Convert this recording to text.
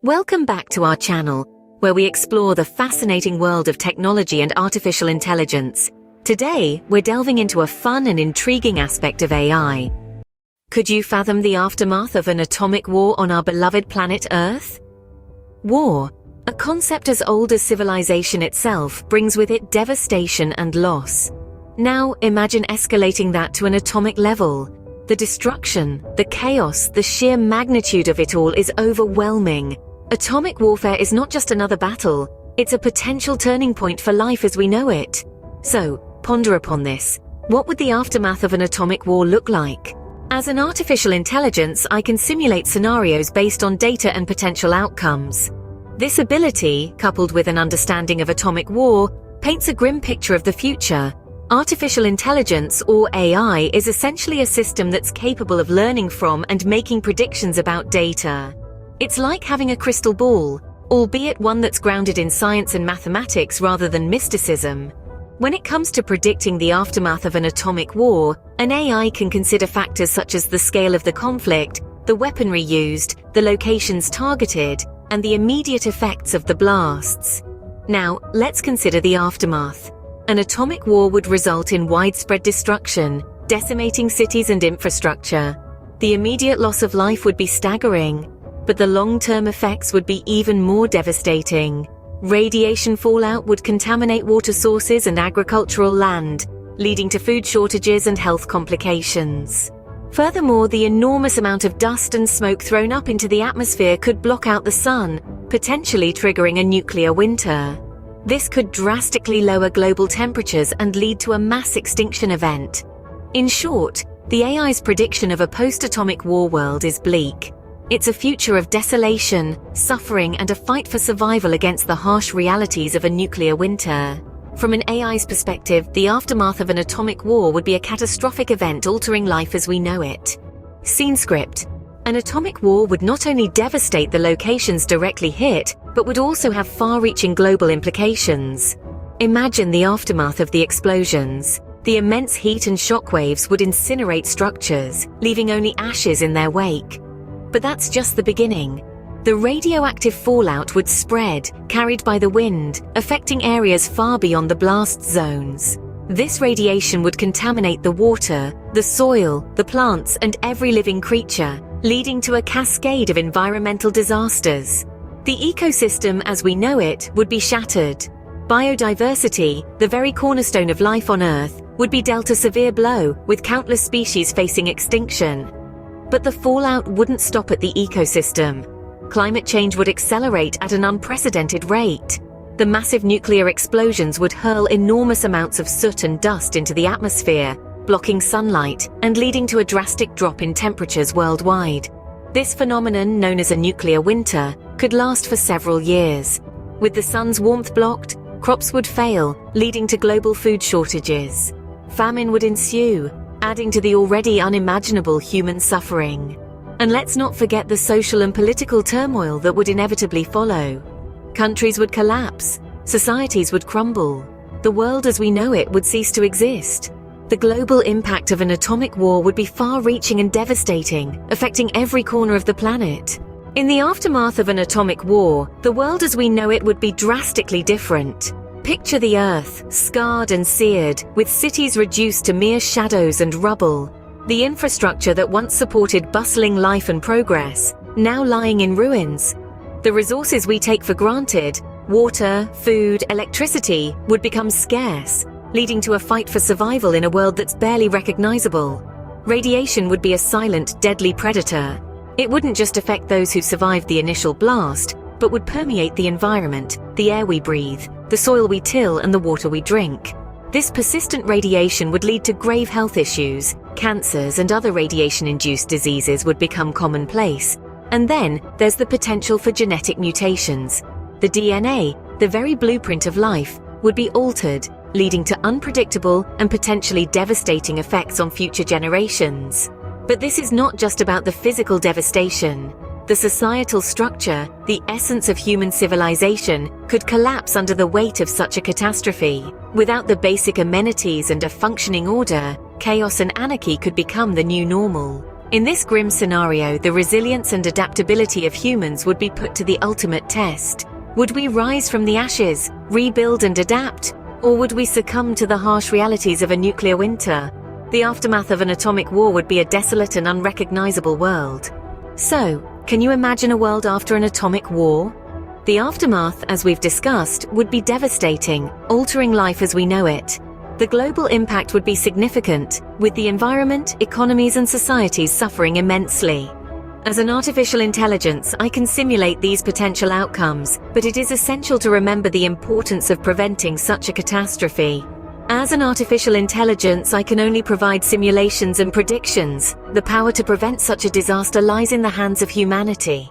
Welcome back to our channel, where we explore the fascinating world of technology and artificial intelligence. Today, we're delving into a fun and intriguing aspect of AI. Could you fathom the aftermath of an atomic war on our beloved planet Earth? War, a concept as old as civilization itself, brings with it devastation and loss. Now, imagine escalating that to an atomic level. The destruction, the chaos, the sheer magnitude of it all is overwhelming. Atomic warfare is not just another battle, it's a potential turning point for life as we know it. So, ponder upon this. What would the aftermath of an atomic war look like? As an artificial intelligence, I can simulate scenarios based on data and potential outcomes. This ability, coupled with an understanding of atomic war, paints a grim picture of the future. Artificial intelligence, or AI, is essentially a system that's capable of learning from and making predictions about data. It's like having a crystal ball, albeit one that's grounded in science and mathematics rather than mysticism. When it comes to predicting the aftermath of an atomic war, an AI can consider factors such as the scale of the conflict, the weaponry used, the locations targeted, and the immediate effects of the blasts. Now, let's consider the aftermath. An atomic war would result in widespread destruction, decimating cities and infrastructure. The immediate loss of life would be staggering, but the long-term effects would be even more devastating. Radiation fallout would contaminate water sources and agricultural land, leading to food shortages and health complications. Furthermore, the enormous amount of dust and smoke thrown up into the atmosphere could block out the sun, potentially triggering a nuclear winter. This could drastically lower global temperatures and lead to a mass extinction event. In short, the AI's prediction of a post-atomic war world is bleak. It's a future of desolation, suffering, and a fight for survival against the harsh realities of a nuclear winter. From an AI's perspective, the aftermath of an atomic war would be a catastrophic event altering life as we know it. Scene script. An atomic war would not only devastate the locations directly hit, but would also have far-reaching global implications. Imagine the aftermath of the explosions. The immense heat and shockwaves would incinerate structures, leaving only ashes in their wake. But that's just the beginning. The radioactive fallout would spread, carried by the wind, affecting areas far beyond the blast zones. This radiation would contaminate the water, the soil, the plants, and every living creature, leading to a cascade of environmental disasters. The ecosystem as we know it would be shattered. Biodiversity, the very cornerstone of life on Earth, would be dealt a severe blow, with countless species facing extinction. But the fallout wouldn't stop at the ecosystem. Climate change would accelerate at an unprecedented rate. The massive nuclear explosions would hurl enormous amounts of soot and dust into the atmosphere, blocking sunlight and leading to a drastic drop in temperatures worldwide. This phenomenon, known as a nuclear winter, could last for several years. With the sun's warmth blocked, crops would fail, leading to global food shortages. Famine would ensue, adding to the already unimaginable human suffering. And let's not forget the social and political turmoil that would inevitably follow. Countries would collapse, societies would crumble, the world as we know it would cease to exist. The global impact of an atomic war would be far-reaching and devastating, affecting every corner of the planet. In the aftermath of an atomic war, the world as we know it would be drastically different. Picture the Earth, scarred and seared, with cities reduced to mere shadows and rubble. The infrastructure that once supported bustling life and progress, now lying in ruins. The resources we take for granted, water, food, electricity, would become scarce, leading to a fight for survival in a world that's barely recognizable. Radiation would be a silent, deadly predator. It wouldn't just affect those who survived the initial blast, but would permeate the environment, the air we breathe, the soil we till, and the water we drink. This persistent radiation would lead to grave health issues. Cancers and other radiation-induced diseases would become commonplace. And then there's the potential for genetic mutations. The DNA, the very blueprint of life, would be altered, leading to unpredictable and potentially devastating effects on future generations. But this is not just about the physical devastation. The societal structure, the essence of human civilization, could collapse under the weight of such a catastrophe. Without the basic amenities and a functioning order, chaos and anarchy could become the new normal. In this grim scenario, the resilience and adaptability of humans would be put to the ultimate test. Would we rise from the ashes, rebuild and adapt? Or would we succumb to the harsh realities of a nuclear winter? The aftermath of an atomic war would be a desolate and unrecognizable world. So, can you imagine a world after an atomic war? The aftermath, as we've discussed, would be devastating, altering life as we know it. The global impact would be significant, with the environment, economies and societies suffering immensely. As an artificial intelligence, I can simulate these potential outcomes, but it is essential to remember the importance of preventing such a catastrophe. As an artificial intelligence, I can only provide simulations and predictions. The power to prevent such a disaster lies in the hands of humanity.